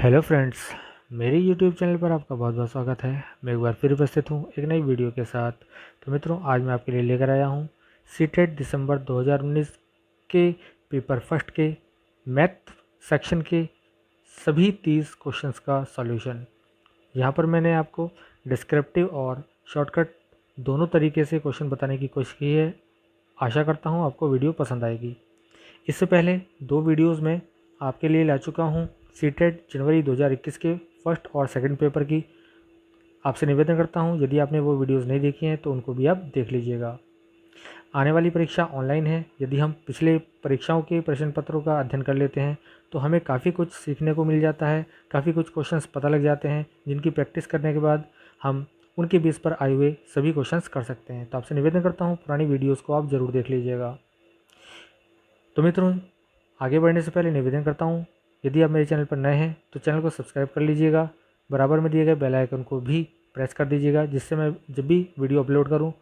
Hello friends, मेरे YouTube channel पर आपका बहुत बहुत स्वागत है। मैं एक बार फिर उपस्थित हूँ एक नई वीडियो के साथ। तो मित्रों, आज मैं आपके लिए लेकर आया हूँ सीटेट दिसंबर 2019 के पेपर फर्स्ट के मैथ सेक्शन के सभी 30 क्वेश्चंस का सॉल्यूशन। यहाँ पर मैंने आपको डिस्क्रिप्टिव और शॉर्टकट दोनों तरीके से क्वेश्चन बताने की कोशिश की है। आशा करता हूँ आपको वीडियो पसंद आएगी। इससे पहले दो वीडियोज़ में आपके लिए ला चुका हूँ सीटेट जनवरी 2021 के फर्स्ट और सेकंड पेपर की। आपसे निवेदन करता हूँ, यदि आपने वो वीडियोज़ नहीं देखी हैं तो उनको भी आप देख लीजिएगा। आने वाली परीक्षा ऑनलाइन है। यदि हम पिछले परीक्षाओं के प्रश्न पत्रों का अध्ययन कर लेते हैं तो हमें काफ़ी कुछ सीखने को मिल जाता है, काफ़ी कुछ क्वेश्चंस पता लग जाते हैं, जिनकी प्रैक्टिस करने के बाद हम उनके बेस पर आए हुए सभी क्वेश्चंस कर सकते हैं। तो आपसे निवेदन करता हूँ, पुरानी वीडियोज़ को आप ज़रूर देख लीजिएगा। तो मित्रों, आगे बढ़ने से पहले निवेदन करता हूँ, यदि आप मेरे चैनल पर नए हैं तो चैनल को सब्सक्राइब कर लीजिएगा। बराबर में दिए गए बेल आइकन को भी प्रेस कर दीजिएगा, जिससे मैं जब भी वीडियो अपलोड करूँ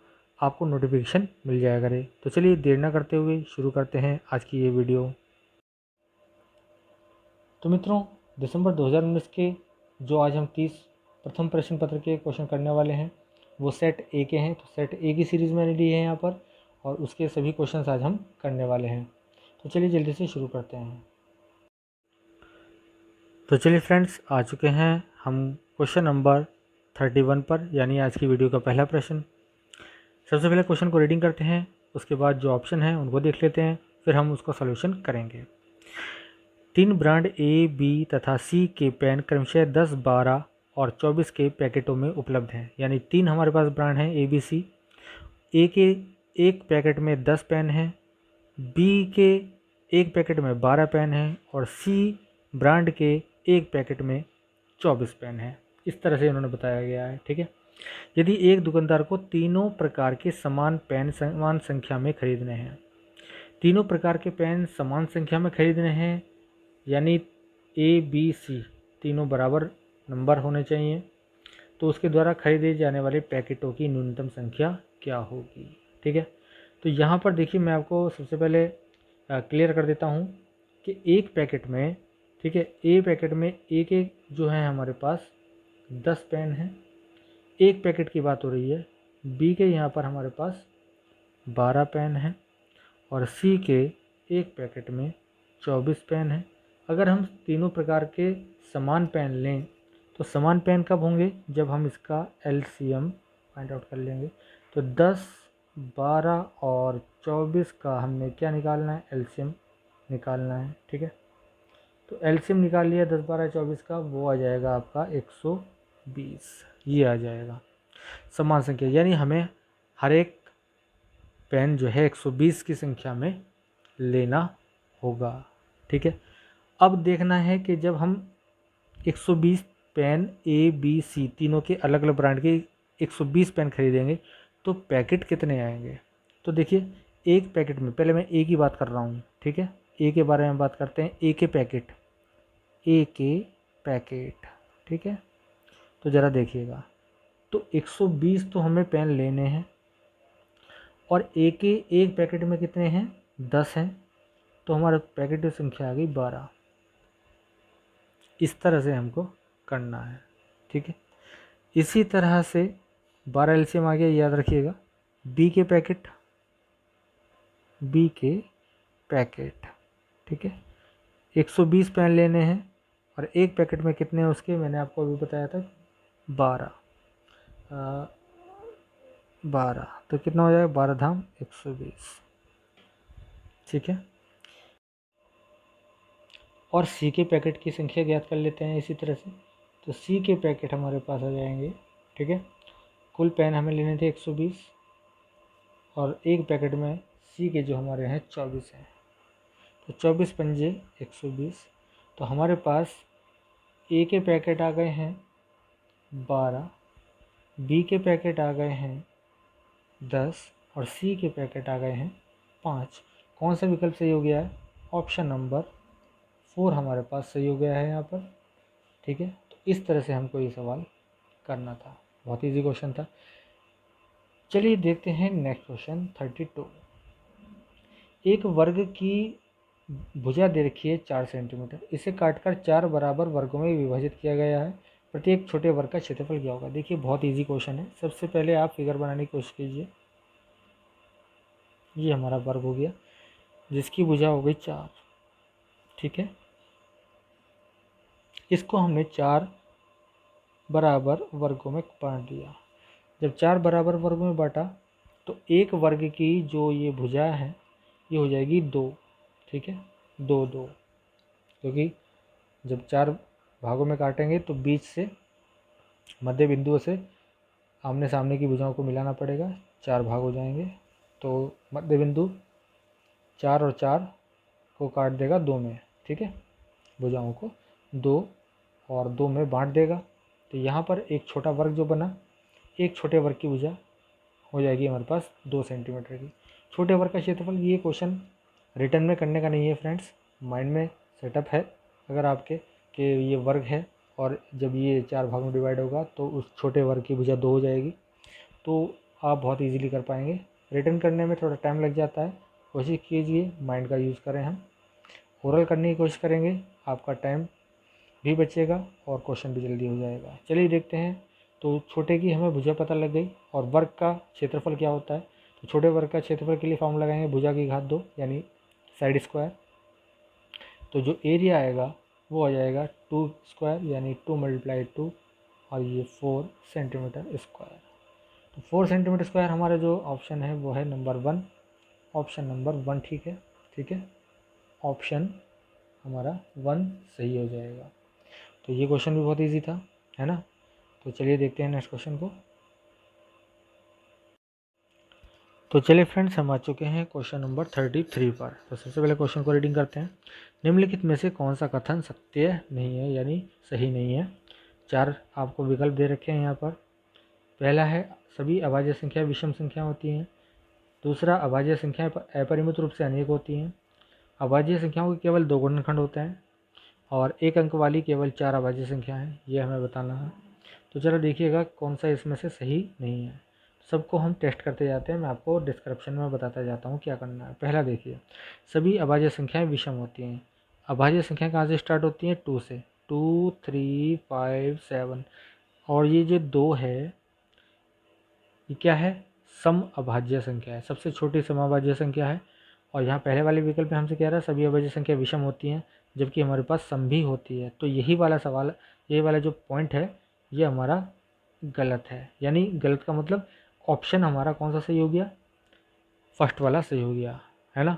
आपको नोटिफिकेशन मिल जाया करे। तो चलिए देर ना करते हुए शुरू करते हैं आज की ये वीडियो। तो मित्रों, दिसंबर 2019 के जो आज हम 30 प्रथम प्रश्न पत्र के क्वेश्चन करने वाले हैं वो सेट ए के हैं। तो सेट ए की सीरीज़ मैंने ली है यहाँ पर, और उसके सभी क्वेश्चन आज हम करने वाले हैं। तो चलिए जल्दी से शुरू करते हैं। तो चलिए फ्रेंड्स, आ चुके हैं हम क्वेश्चन नंबर 31 पर, यानी आज की वीडियो का पहला प्रश्न। सबसे पहले क्वेश्चन को रीडिंग करते हैं, उसके बाद जो ऑप्शन हैं उनको देख लेते हैं, फिर हम उसका सॉल्यूशन करेंगे। 3 ब्रांड ए, बी तथा सी के पेन क्रमशः 10, 12 और 24 के पैकेटों में उपलब्ध हैं। यानी 3 हमारे पास ब्रांड हैं ए, बी, सी। ए के एक पैकेट में 10 पेन हैं, बी के एक पैकेट में 12 पेन हैं और सी ब्रांड के एक पैकेट में 24 पेन हैं। इस तरह से इन्होंने बताया गया है। ठीक है। यदि एक दुकानदार को तीनों प्रकार के समान पेन समान संख्या में खरीदने हैं, तीनों प्रकार के पेन समान संख्या में खरीदने हैं, यानी ए, बी, सी तीनों बराबर नंबर होने चाहिए, तो उसके द्वारा खरीदे जाने वाले पैकेटों की न्यूनतम संख्या क्या होगी। ठीक है। तो यहाँ पर देखिए, मैं आपको सबसे पहले क्लियर कर देता हूँ कि एक पैकेट में, ठीक है, ए पैकेट में एक एक जो है हमारे पास 10 पेन हैं। एक पैकेट की बात हो रही है। बी के यहाँ पर हमारे पास 12 पेन हैं और सी के एक पैकेट में 24 पेन हैं। अगर हम तीनों प्रकार के समान पेन लें तो समान पेन कब होंगे, जब हम इसका एलसीएम फाइंड आउट कर लेंगे। तो 10, 12 और 24 का हमने क्या निकालना है, एलसीएम निकालना है। ठीक है। तो एलसीएम निकाल लिया 10, 12, 24 का, वो आ जाएगा आपका 120। ये आ जाएगा समान संख्या, यानी हमें हर एक पेन जो है 120 की संख्या में लेना होगा। ठीक है। अब देखना है कि जब हम 120 पेन ए, बी, सी तीनों के अलग अलग ब्रांड के 120 पेन खरीदेंगे तो पैकेट कितने आएंगे। तो देखिए, एक पैकेट में, पहले मैं ए की बात कर रहा हूँ। ठीक है। ए के बारे में बात करते हैं। ए के पैकेट, ए के पैकेट। ठीक है। तो ज़रा देखिएगा, तो 120 तो हमें पेन लेने हैं और ए के एक पैकेट में कितने हैं, 10 हैं, तो हमारा पैकेट की संख्या आ गई 12। इस तरह से हमको करना है। ठीक है। इसी तरह से 12 एलसीएम आ गया, याद रखिएगा। बी के पैकेट, बी के पैकेट, ठीक है, 120 पेन लेने हैं और एक पैकेट में कितने हैं उसके, मैंने आपको अभी बताया था 12। 12 तो कितना हो जाएगा, 12 धाम 120। ठीक है। और सी के पैकेट की संख्या ज्ञात कर लेते हैं इसी तरह से। तो सी के पैकेट हमारे पास आ जाएंगे। ठीक है। कुल पेन हमें लेने थे 120 और एक पैकेट में सी के जो हमारे हैं 24 हैं, तो 24 पंजे 120। तो हमारे पास ए के पैकेट आ गए हैं 12, बी के पैकेट आ गए हैं 10 और सी के पैकेट आ गए हैं 5। कौन सा विकल्प सही हो गया है, ऑप्शन नंबर 4 हमारे पास सही हो गया है यहाँ पर। ठीक है। तो इस तरह से हमको ये सवाल करना था। बहुत ईजी क्वेश्चन था। चलिए देखते हैं नेक्स्ट क्वेश्चन 32। एक वर्ग की भुजा दे रखी है 4 सेंटीमीटर, इसे काटकर 4 बराबर वर्गों में विभाजित किया गया है, प्रत्येक छोटे वर्ग का क्षेत्रफल क्या होगा। देखिए बहुत इजी क्वेश्चन है। सबसे पहले आप फिगर बनाने की कोशिश कीजिए। ये हमारा वर्ग हो गया जिसकी भुजा हो गई 4, ठीक है। इसको हमने 4 बराबर वर्गों में बांट दिया। जब 4 बराबर वर्गों में बांटा तो एक वर्ग की जो ये भुजा है ये हो जाएगी 2, ठीक है, 2 2, क्योंकि जब 4 भागों में काटेंगे तो बीच से मध्य बिंदुओं से आमने सामने की भुजाओं को मिलाना पड़ेगा, 4 भाग हो जाएंगे। तो मध्य बिंदु 4 और 4 को काट देगा 2 में, ठीक है, भुजाओं को 2 और 2 में बांट देगा। तो यहाँ पर एक छोटा वर्ग जो बना, एक छोटे वर्ग की भुजा हो जाएगी हमारे पास 2 सेंटीमीटर की। छोटे वर्ग का क्षेत्रफल, ये क्वेश्चन रिटर्न में करने का नहीं है फ्रेंड्स, माइंड में सेटअप है अगर आपके कि ये वर्ग है और जब ये 4 भागों में डिवाइड होगा तो उस छोटे वर्ग की भुजा 2 हो जाएगी, तो आप बहुत इजीली कर पाएंगे। रिटर्न करने में थोड़ा टाइम लग जाता है, कोशिश कीजिए माइंड का यूज़ करें। हम ओरल करने की कोशिश करेंगे, आपका टाइम भी बचेगा और क्वेश्चन भी जल्दी हो जाएगा। चलिए देखते हैं। तो छोटे की हमें भुजा पता लग गई और वर्ग का क्षेत्रफल क्या होता है। तो छोटे वर्ग का क्षेत्रफल के लिए फॉर्मूला लगाएंगे भुजा की घात 2 यानी साइड स्क्वायर। तो जो एरिया आएगा वो आ जाएगा 2 स्क्वायर यानी 2 × 2 और ये 4 सेंटीमीटर स्क्वायर। तो 4 सेंटीमीटर स्क्वायर हमारा जो ऑप्शन है वो है नंबर 1, ऑप्शन नंबर 1, ठीक है, ठीक है, ऑप्शन हमारा 1 सही हो जाएगा। तो ये क्वेश्चन भी बहुत इजी था, है ना। तो चलिए देखते हैं नेक्स्ट क्वेश्चन को। तो चलिए फ्रेंड्स, हम आ चुके हैं क्वेश्चन नंबर 33 पर। तो सबसे पहले क्वेश्चन को रीडिंग करते हैं। निम्नलिखित में से कौन सा कथन सत्य नहीं है यानी सही नहीं है। 4 आपको विकल्प दे रखे हैं यहाँ पर। पहला है सभी अभाज्य संख्या विषम संख्या होती हैं। दूसरा, अभाज्य संख्याएं अपरिमित रूप से अनेक होती हैं। अभाज्य संख्याओं के केवल 2 गुणनखंड होते हैं और 1 अंक वाली केवल 4 अभाज्य संख्या हैं, ये हमें बताना है। तो चलो देखिएगा कौन सा इसमें से सही नहीं है। सबको हम टेस्ट करते जाते हैं, मैं आपको डिस्क्रिप्शन में बताता जाता हूँ क्या करना है। पहला देखिए, सभी अभाज्य संख्याएं विषम होती हैं। अभाज्य संख्या कहाँ से स्टार्ट होती हैं? 2 से। 2 3 5 7 और ये जो 2 है ये क्या है? सम अभाज्य संख्या है, सबसे छोटी सम अभाज्य संख्या है। और यहाँ पहले वाले विकल्प में हमसे कह रहा है सभी अभाज्य संख्या विषम होती हैं, जबकि हमारे पास सम भी होती है। तो यही वाला सवाल, यही वाला जो पॉइंट है ये हमारा गलत है। यानी गलत का मतलब ऑप्शन हमारा कौन सा सही हो गया? फर्स्ट वाला सही हो गया, है ना।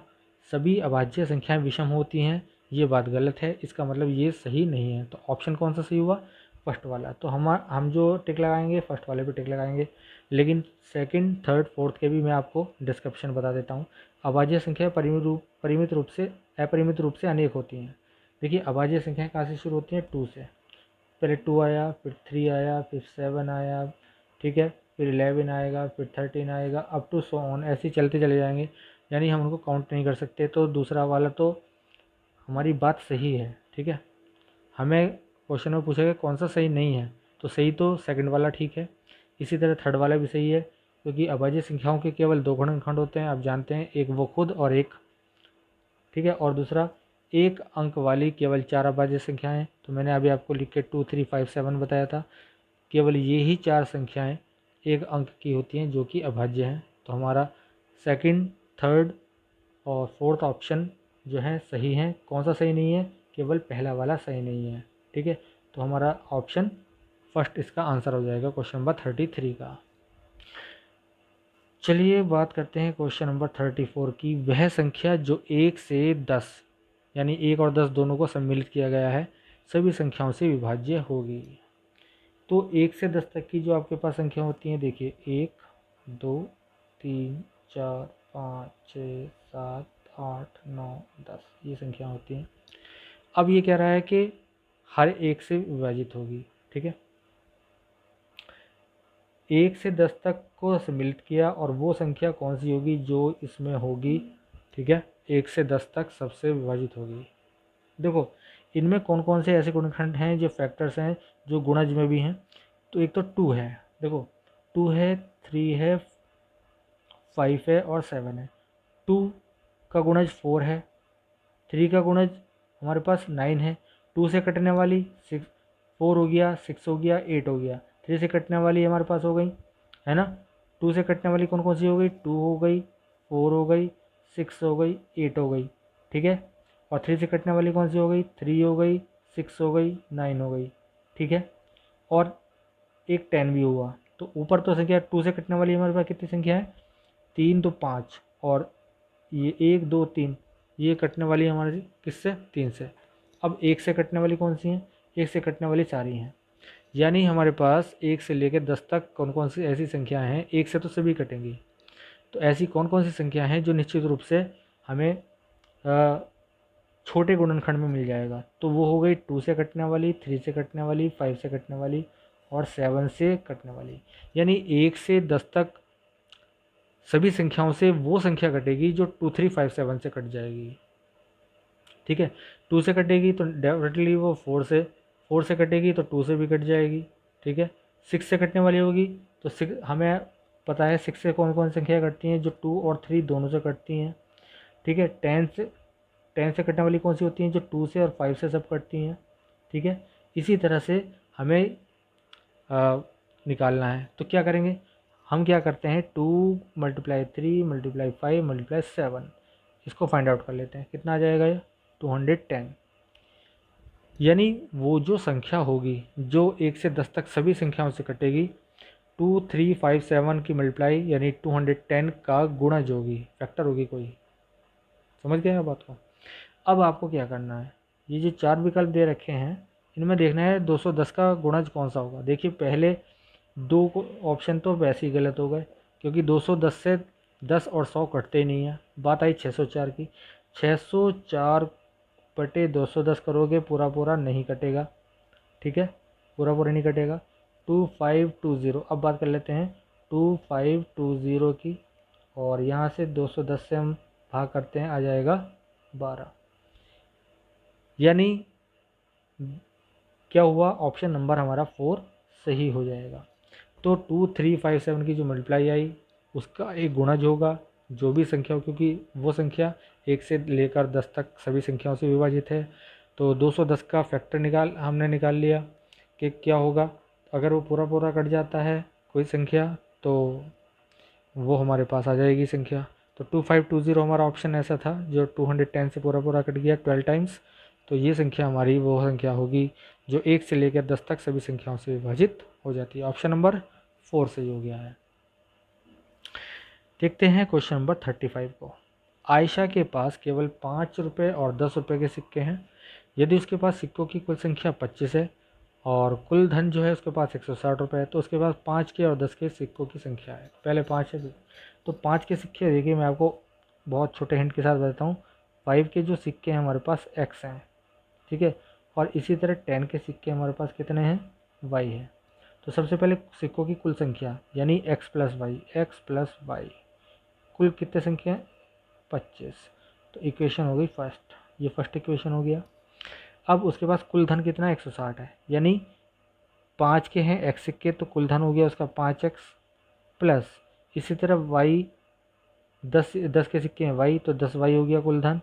सभी अभाज्य संख्याएं विषम होती हैं, ये बात गलत है, इसका मतलब ये सही नहीं है। तो ऑप्शन कौन सा सही हुआ? फर्स्ट वाला। तो हम जो टिक लगाएंगे फर्स्ट वाले पे टिक लगाएंगे। लेकिन सेकंड, थर्ड, फोर्थ के भी मैं आपको डिस्क्रिप्शन बता देता हूँ। अभाज्य संख्या अपरिमित रूप से अनेक होती हैं। देखिए अभाज्य संख्याएं कहाँ से शुरू होती हैं? 2 से। पहले 2 आया, फिर 3 आया, फिर 7 आया, ठीक है, फिर 11 आएगा, फिर 13 आएगा, अप टू सो ऑन, ऐसे ही चलते चले जाएंगे। यानी हम उनको काउंट नहीं कर सकते। तो दूसरा वाला तो हमारी बात सही है, ठीक है। हमें क्वेश्चन में पूछेगा कौन सा सही नहीं है, तो सही तो सेकंड वाला ठीक है। इसी तरह थर्ड वाला भी सही है, क्योंकि अभाज्य संख्याओं के केवल 2 गुणनखंड होते हैं, आप जानते हैं, एक वो खुद और एक, ठीक है, और दूसरा 1 अंक वाली केवल 4 अभाज्य संख्याएं। तो मैंने अभी आपको लिख के 2 3 5 7 बताया था। केवल ये ही 4 संख्याएं 1 अंक की होती हैं जो कि अभाज्य हैं। तो हमारा सेकंड, थर्ड और फोर्थ ऑप्शन जो है सही हैं। कौन सा सही नहीं है? केवल पहला वाला सही नहीं है, ठीक है। तो हमारा ऑप्शन फर्स्ट इसका आंसर हो जाएगा क्वेश्चन नंबर 33 का। चलिए बात करते हैं क्वेश्चन नंबर 34 की। वह संख्या जो 1 से 10 यानी 1 और 10 दोनों को सम्मिलित किया गया है सभी संख्याओं से विभाज्य होगी। तो 1 से 10 तक की जो आपके पास संख्या होती हैं, देखिए 1 2 3 4 5 6 7 8 9 10 ये संख्या होती हैं। अब ये कह रहा है कि हर एक से विभाजित होगी, ठीक है। 1 से 10 तक को सम्मिलित किया और वो संख्या कौन सी होगी जो इसमें होगी, ठीक है, 1 से 10 तक सबसे विभाजित होगी। देखो इनमें कौन कौन से ऐसे गुणनखंड हैं जो फैक्टर्स हैं जो गुणज में भी हैं। तो एक तो 2 है, देखो 2 है, 3 है, 5 है और 7 है। 2 का गुणज 4 है, 3 का गुणज हमारे पास 9 है। 2 से कटने वाली 6 4 हो गया, 6 हो गया, 8 हो गया। 3 से कटने वाली हमारे पास हो गई, है ना। 2 से कटने वाली कौन कौन सी हो गई, 2 हो गई, 4 हो गई, 6 हो गई, 8 हो गई, ठीक है। और 3 से कटने वाली कौन सी हो गई, 3 हो गई, 6 हो गई, 9 हो गई, ठीक है। और एक 10 भी हुआ। तो ऊपर तो संख्या 2 से कटने वाली हमारे पास कितनी संख्या है, 3 तो 5, और ये 1 2 3 ये कटने वाली हमारी किससे, 3 से। अब 1 से कटने वाली कौन सी हैं, 1 से कटने वाली सारी हैं। यानी हमारे पास 1 से लेकर 10 तक कौन कौन सी ऐसी संख्याएं हैं, 1 से तो सभी कटेंगी। तो ऐसी कौन कौन सी संख्या हैं जो निश्चित रूप से हमें छोटे गुणनखंड में मिल जाएगा। तो वो हो गई 2 से कटने वाली, 3 से कटने वाली, 5 से कटने वाली और 7 से कटने वाली। यानी 1 से 10 तक सभी संख्याओं से वो संख्या कटेगी जो 2 3 5 7 से कट जाएगी, ठीक है। 2 से कटेगी तो डेफिनेटली वो 4 से कटेगी तो 2 से भी कट जाएगी, ठीक है। 6 से कटने वाली होगी तो 6 हमें पता है 6 से कौन कौन संख्या कटती हैं, जो 2 और 3 दोनों से कटती हैं, ठीक है। 10 से कटने वाली कौन सी होती हैं, जो 2 से और 5 से सब कटती हैं, ठीक है। इसी तरह से हमें निकालना है। तो क्या करेंगे, हम क्या करते हैं, 2 × 3 × 5 × 7 इसको फाइंड आउट कर लेते हैं। कितना आ जाएगा ये, 210। यानी वो जो संख्या होगी जो 1 से 10 तक सभी संख्याओं से कटेगी, 2 3 5 7 की मल्टीप्लाई यानी 210 का गुणज होगी, फैक्टर होगी कोई। समझ गए बात को। अब आपको क्या करना है, ये जो 4 विकल्प दे रखे हैं इनमें देखना है 210 का गुणज कौन सा होगा। देखिए पहले 2 ऑप्शन तो वैसे ही गलत हो गए, क्योंकि 210 से 10 और 100 कटते ही नहीं है। बात आई 604 की, 604 बटे 210 करोगे पूरा पूरा नहीं कटेगा, ठीक है, पूरा पूरा नहीं कटेगा। 2520, अब बात कर लेते हैं 2520 की, और यहाँ से 210 से हम भाग करते हैं, आ जाएगा 12। यानी क्या हुआ, ऑप्शन नंबर हमारा 4 सही हो जाएगा। तो 2 3 5 7 की जो मल्टीप्लाई आई उसका एक गुणज होगा जो भी संख्या हो, क्योंकि वो संख्या 1 से लेकर 10 तक सभी संख्याओं से विभाजित है। तो 210 का फैक्टर हमने निकाल लिया कि क्या होगा, अगर वो पूरा पूरा कट जाता है कोई संख्या तो वो हमारे पास आ जाएगी संख्या। तो 2520 हमारा ऑप्शन ऐसा था जो 210 से पूरा पूरा कट गया 12 टाइम्स। तो ये संख्या हमारी वो संख्या होगी जो 1 से लेकर 10 तक सभी संख्याओं से विभाजित हो जाती है। ऑप्शन नंबर 4 सही हो गया है। देखते हैं क्वेश्चन नंबर 35 को। आयशा के पास केवल 5 रुपये और 10 रुपये के सिक्के हैं। यदि उसके पास सिक्कों की कुल संख्या 25 है और कुल धन जो है उसके पास 160 रुपये है, तो उसके पास 5 के और 10 के सिक्कों की संख्या है। पहले 5 है, तो 5 के सिक्के देखिए मैं आपको बहुत छोटे हिंट के साथ बताता हूँ। 5 के जो सिक्के हैं हमारे पास x हैं, ठीक है, और इसी तरह 10 के सिक्के हमारे पास कितने हैं, y है। तो सबसे पहले सिक्कों की कुल संख्या यानी x प्लस वाई, कुल कितने संख्या हैं, 25। तो इक्वेशन हो गई फर्स्ट, ये फर्स्ट इक्वेशन हो गया। अब उसके पास कुल धन कितना है, 160 है, यानी 5 के हैं x सिक्के तो कुल धन हो गया उसका 5x, प्लस इसी तरह y 10 के सिक्के हैं y तो 10y हो गया कुल धन,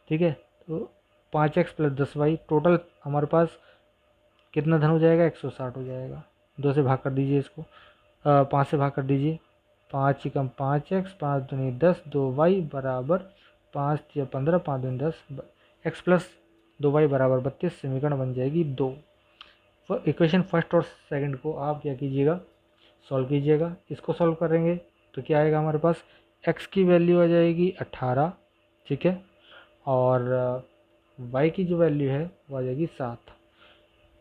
ठीक है। तो 5x प्लस 10y टोटल हमारे पास कितना धन हो जाएगा, 160 हो जाएगा। 2 से भाग कर दीजिए इसको, 5 से भाग कर दीजिए, 5 कम 5x, 5 दूनी 10, 2y बराबर 5 या 15, 5 दूनी 10, x प्लस 2y बराबर 32, समीकरण बन जाएगी 2। इक्वेशन फर्स्ट और सेकंड को आप क्या कीजिएगा, सॉल्व कीजिएगा। इसको सॉल्व करेंगे तो क्या आएगा हमारे पास, x की वैल्यू आ जाएगी 18, ठीक है, और y की जो वैल्यू है वो आ जाएगी 7।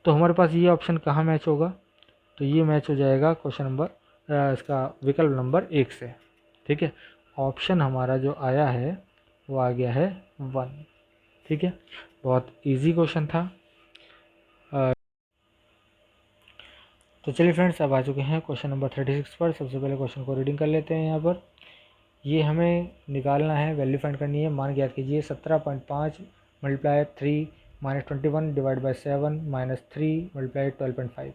तो हमारे पास ये ऑप्शन कहाँ मैच होगा, तो ये मैच हो जाएगा क्वेश्चन नंबर इसका विकल्प नंबर 1 से, ठीक है। ऑप्शन हमारा जो आया है वो आ गया है 1, ठीक है। बहुत इजी क्वेश्चन था। तो चलिए फ्रेंड्स अब आ चुके हैं क्वेश्चन नंबर 36 पर। सबसे पहले क्वेश्चन को रीडिंग कर लेते हैं। यहाँ पर ये हमें निकालना है, वैल्यू फाइंड करनी है। मान ज्ञात कीजिए 17.5 × 3 - 21 डिवाइड बाई 7 - 3 × 12.5।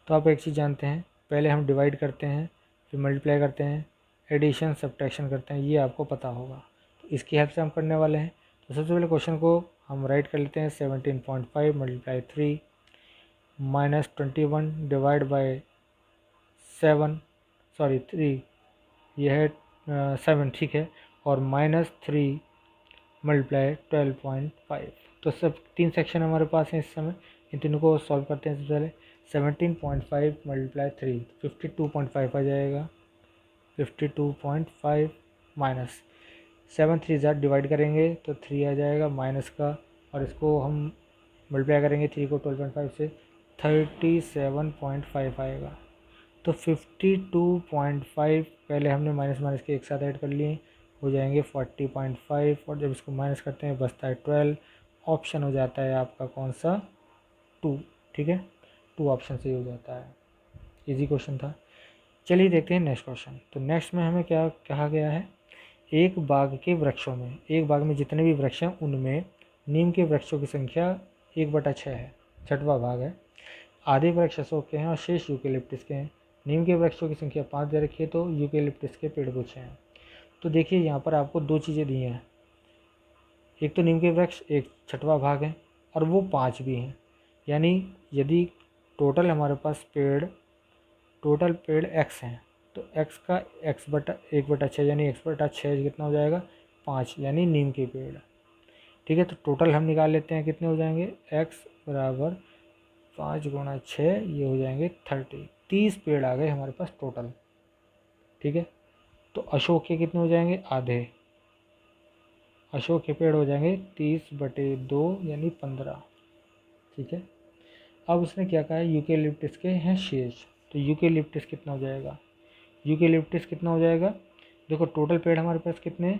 तो आप एक चीज़ जानते हैं, पहले हम डिवाइड करते हैं फिर मल्टीप्लाई करते हैं, एडिशन सब्ट्रैक्शन करते हैं, ये आपको पता होगा। तो इसकी हेल्प से हम करने वाले हैं। तो सबसे पहले क्वेश्चन को हम राइट कर लेते हैं 17.5 multiply 3 minus 21 divide by 7 sorry 3 यह है 7 ठीक है, और माइनस 3 मल्टीप्लाई 12.5। तो सब 3 सेक्शन हमारे पास हैं इस समय, इन तीनों को सॉल्व करते हैं। सबसे पहले 17.5 मल्टीप्लाई 3 52.5 आ जाएगा। 52.5 माइनस 7 3 ज़ार डिवाइड करेंगे तो 3 आ जाएगा माइनस का, और इसको हम मल्टीप्लाई करेंगे 3 को 12.5 से 37.5 आएगा। तो 52.5 पहले हमने माइनस माइनस के एक साथ ऐड कर लिए, हो जाएंगे 40.5, और जब इसको माइनस करते हैं बचता है 12। ऑप्शन हो जाता है आपका कौन सा, 2। ठीक है, 2 ऑप्शन सही हो जाता है। इजी क्वेश्चन था। चलिए देखते हैं नेक्स्ट क्वेश्चन। तो नेक्स्ट में हमें क्या कहा गया है, एक बाग के वृक्षों में, एक बाग में जितने भी वृक्ष हैं उनमें नीम के वृक्षों की संख्या 1/6 है, छठवां भाग है। आधे वृक्ष अशोक के हैं और शेष यूकेलिप्टस के हैं। नीम के वृक्षों की संख्या 5 दे रखी है, तो यूकेलिप्टस के पेड़ पूछे हैं। तो देखिए यहाँ पर आपको 2 चीज़ें दी हैं, एक तो नीम के वृक्ष एक छठवां भाग है, और वो 5 भी हैं। यानी यदि टोटल हमारे पास टोटल पेड़ x हैं, तो x का x/1/6 यानी x/6 कितना हो जाएगा, 5, यानी नीम के पेड़। ठीक है, तो टोटल हम निकाल लेते हैं कितने हो जाएंगे, x बराबर 5 गुणा 6, ये हो जाएंगे 30 पेड़ आ गए हमारे पास टोटल। ठीक है, तो अशोक के कितने हो जाएंगे, आधे। अशोक के पेड़ हो जाएंगे 30/2 यानी 15। ठीक है, अब उसने क्या कहा है, यूकेलिप्टस के हैं शेष, तो यूकेलिप्टस कितना हो जाएगा, यूकेलिप्टस कितना हो जाएगा, देखो टोटल पेड़ हमारे पास कितने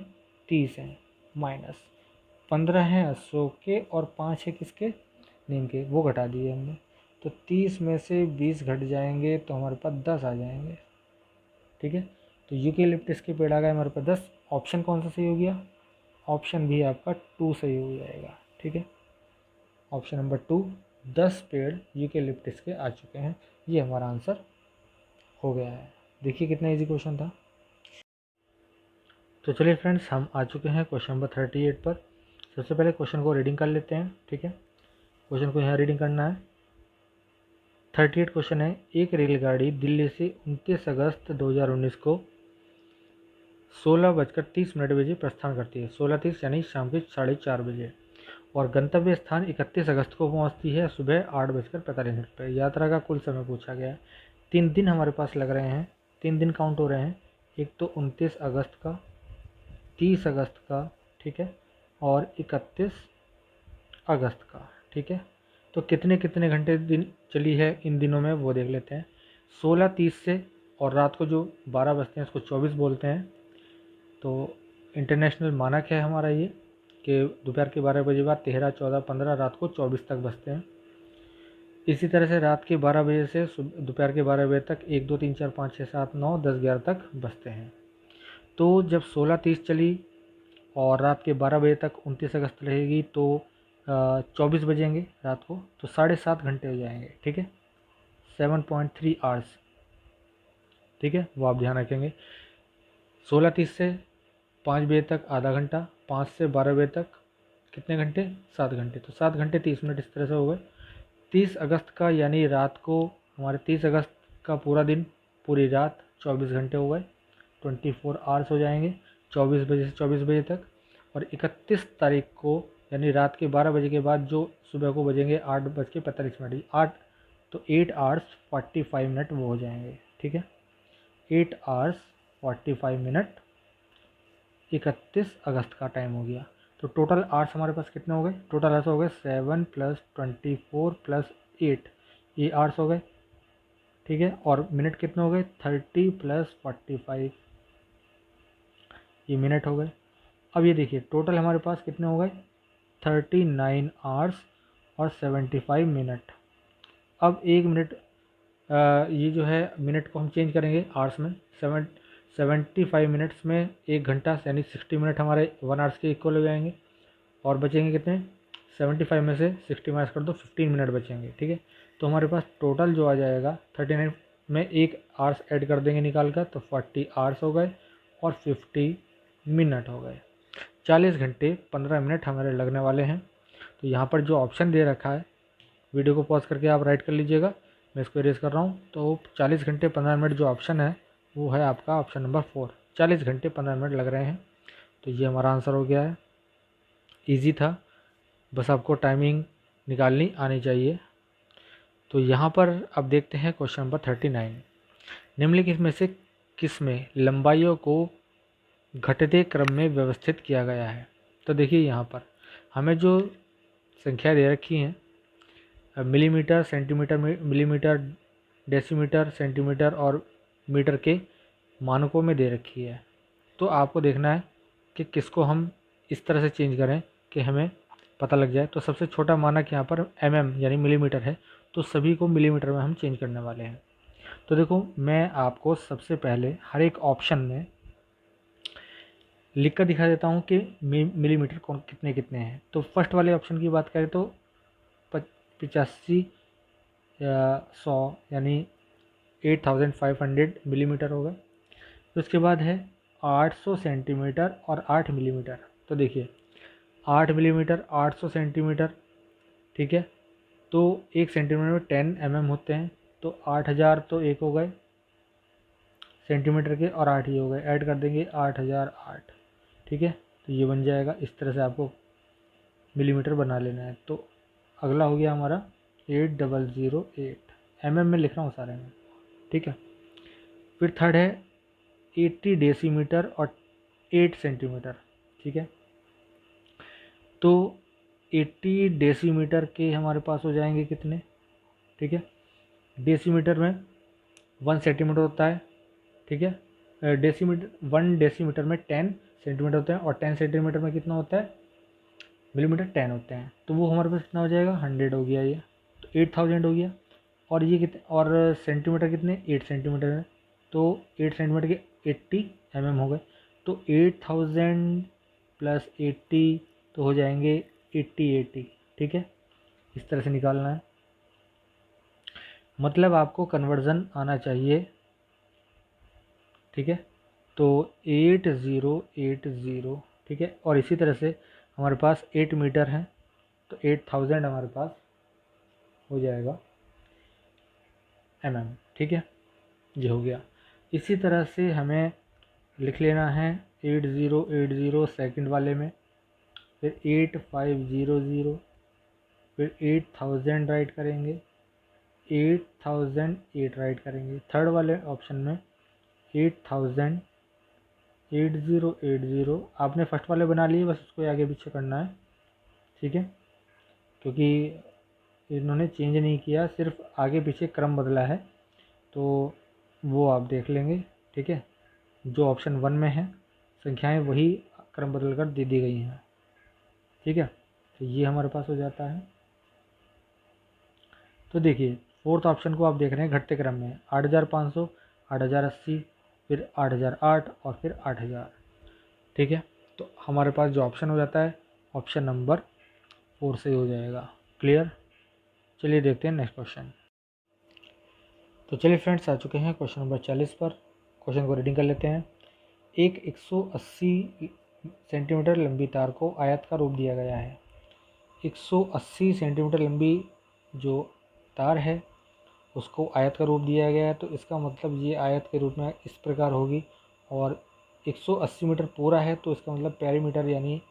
30 हैं, माइनस 15 हैं अशोक के और 5 है किसके, नीम के, वो घटा दिए हमने। तो 30 में से 20 घट जाएंगे तो हमारे पास 10 आ जाएंगे। ठीक है, तो यूकेलिप्टस के पेड़ आ गए हमारे पास 10। ऑप्शन कौन सा सही हो गया, ऑप्शन भी आपका 2 सही हो जाएगा। ठीक है, ऑप्शन नंबर 2, 10 पेड़ यूकेलिप्टस के आ चुके हैं, ये हमारा आंसर हो गया है। देखिए कितना इजी क्वेश्चन था। तो चलिए फ्रेंड्स, हम आ चुके हैं क्वेश्चन नंबर 38 पर। सबसे पहले क्वेश्चन को रीडिंग कर लेते हैं। ठीक है, क्वेश्चन को यहाँ रीडिंग करना है। 38 क्वेश्चन है, एक रेलगाड़ी दिल्ली से 29 अगस्त 2019 को 16:30 बजे प्रस्थान करती है, 16:30 यानी शाम के 4:30 बजे, और गंतव्य स्थान 31 अगस्त को पहुंचती है सुबह 8:45 पर। यात्रा का कुल समय पूछा गया है। 3 दिन हमारे पास लग रहे हैं, 3 दिन काउंट हो रहे हैं, एक तो 29 अगस्त का, 30 अगस्त का, ठीक है, और 31 अगस्त का। ठीक है, तो कितने कितने घंटे दिन चली है इन दिनों में वो देख लेते हैं। 16:30 से, और रात को जो 12 बजते हैं उसको 24 बोलते हैं। तो इंटरनेशनल मानक है हमारा ये कि दोपहर के 12 बजे बाद 13, 14, 15, रात को 24 तक बजते हैं। इसी तरह से रात के 12 बजे से दोपहर के 12 बजे तक 1, 2, 3, 4, 5, 6, 7, 9, 10, 11 तक बजते हैं। तो जब 16:30 चली और रात के 12 बजे तक 29 अगस्त रहेगी, तो 24 बजेंगे रात को, तो 7.5 घंटे हो जाएंगे। ठीक है, 7.3 आवर्स। ठीक है, वो आप ध्यान रखेंगे। 16:30 से 5 बजे तक आधा घंटा, 5 से 12 बजे तक कितने घंटे, 7 घंटे, तो 7 घंटे 30 मिनट इस तरह से हो गए। 30 अगस्त का यानी रात को हमारे 30 अगस्त का पूरा दिन, पूरी रात 24 घंटे हो गए, 24 आवर्स हो जाएंगे, 24 बजे से 24 बजे तक। और 31 तारीख को यानी रात के 12 बजे के बाद जो सुबह को बजेंगे 8:45, 8, तो 8 आवर्स 45 मिनट वो हो जाएंगे। ठीक है, 8 आवर्स 45 मिनट 31 अगस्त का टाइम हो गया। तो टोटल आवर्स हमारे पास कितने हो गए, टोटल आवर्स हो गए 7 + 24 + 8, ये आवर्स हो गए। ठीक है, और मिनट कितने हो गए, 30 + 45, ये मिनट हो गए। अब ये देखिए टोटल हमारे पास कितने हो गए, 39 आवर्स और 75 मिनट। अब 1 मिनट, ये जो है मिनट को हम चेंज करेंगे आवर्स में। 75 मिनट्स में 1 घंटा यानी 60 मिनट हमारे 1 आवर्स के इक्वल हो जाएंगे, और बचेंगे कितने, 75 में से 60 माइनस कर दो, 15 मिनट बचेंगे। ठीक है, तो हमारे पास टोटल जो आ जाएगा 39 में 1 आवर्स ऐड कर देंगे निकाल कर, तो 40 आवर्स हो गए और 50 मिनट हो गए। 40 घंटे 15 मिनट हमारे लगने वाले हैं। तो यहाँ पर जो ऑप्शन दे रखा है, वीडियो को पॉज करके आप राइट कर लीजिएगा, मैं इसको इरेज कर रहा हूँ। तो 40 घंटे 15 मिनट जो ऑप्शन है वो है आपका ऑप्शन नंबर 4, 40 घंटे 15 मिनट लग रहे हैं। तो ये हमारा आंसर हो गया है। ईजी था, बस आपको टाइमिंग निकालनी आनी चाहिए। तो यहाँ पर अब देखते हैं क्वेश्चन नंबर 39। निम्नलिखित में से किस में लंबाइयों को घटते क्रम में व्यवस्थित किया गया है। तो देखिए यहाँ पर हमें जो संख्या दे रखी हैं millimetre, centimetre, millimetre, decimetre, centimetre और मीटर के मानकों में दे रखी है। तो आपको देखना है कि किसको हम इस तरह से चेंज करें कि हमें पता लग जाए। तो सबसे छोटा मानक यहाँ पर यानी मिलीमीटर है, तो सभी को मिलीमीटर में हम चेंज करने वाले हैं। तो देखो, मैं आपको सबसे पहले हर एक ऑप्शन में लिख कर दिखा देता हूँ कि मिलीमीटर कौन कितने कितने हैं। तो फर्स्ट वाले ऑप्शन की बात करें तो 85 या 100 यानी 8500 मिलीमीटर होगा। तो उसके बाद है 800 सेंटीमीटर और 8 मिलीमीटर। तो देखिए 8 मिलीमीटर 800 सेंटीमीटर, ठीक है। तो 1 सेंटीमीटर में 10 होते हैं। तो 8000 तो एक हो गए सेंटीमीटर के और 8 ही हो गए, ऐड कर देंगे 8008, ठीक है। तो ये बन जाएगा। इस तरह से आपको मिलीमीटर बना लेना है। तो अगला हो गया हमारा 8008 में लिख रहा हूँ सारे में, ठीक है। फिर थर्ड है 80 डेसीमीटर और 8 सेंटीमीटर, ठीक है। तो 80 डेसीमीटर के हमारे पास हो जाएंगे कितने, ठीक है। डेसीमीटर में 1 सेंटीमीटर होता है, ठीक है। डेसीमीटर 1 डेसीमीटर में 10 सेंटीमीटर होते हैं और 10 सेंटीमीटर में कितना होता है मिलीमीटर 10 होते हैं। तो वो हमारे पास कितना हो जाएगा 100 हो गया ये। तो 8000 हो गया। और ये कितने और सेंटीमीटर कितने 8 सेंटीमीटर है। तो 8 सेंटीमीटर के 80 हो गए। तो 8000 प्लस 80 तो हो जाएंगे 80, ठीक है। इस तरह से निकालना है, मतलब आपको कन्वर्जन आना चाहिए, ठीक है। तो 8080, ठीक है। और इसी तरह से हमारे पास 8 मीटर हैं, तो 8000 हमारे पास हो जाएगा ठीक है। ये हो गया। इसी तरह से हमें लिख लेना है 8080 सेकंड वाले में, फिर 8500, फिर 8000 राइट करेंगे, 8008 राइट करेंगे। थर्ड वाले ऑप्शन में 8000 8080 आपने फर्स्ट वाले बना लिए, बस उसको आगे पीछे करना है, ठीक है। क्योंकि इन्होंने चेंज नहीं किया, सिर्फ आगे पीछे क्रम बदला है, तो वो आप देख लेंगे, ठीक है। जो ऑप्शन 1 में है संख्याएं वही क्रम बदल कर दे दी गई हैं, ठीक है। तो ये हमारे पास हो जाता है। तो देखिए फोर्थ ऑप्शन को आप देख रहे हैं घटते क्रम में 8500, 8080, फिर 8008 और फिर 8000, ठीक है। तो हमारे पास जो ऑप्शन हो जाता है ऑप्शन नंबर 4 से हो जाएगा। क्लियर। चलिए देखते हैं नेक्स्ट क्वेश्चन। तो चलिए फ्रेंड्स आ चुके हैं क्वेश्चन नंबर 40 पर। क्वेश्चन को रीडिंग कर लेते हैं। एक 180 सेंटीमीटर लंबी तार को आयत का रूप दिया गया है। 180 सेंटीमीटर लंबी जो तार है उसको आयत का रूप दिया गया है। तो इसका मतलब ये आयत के रूप में इस प्रकार होगी। और 180 मीटर पूरा है, तो इसका मतलब पेरीमीटर यानी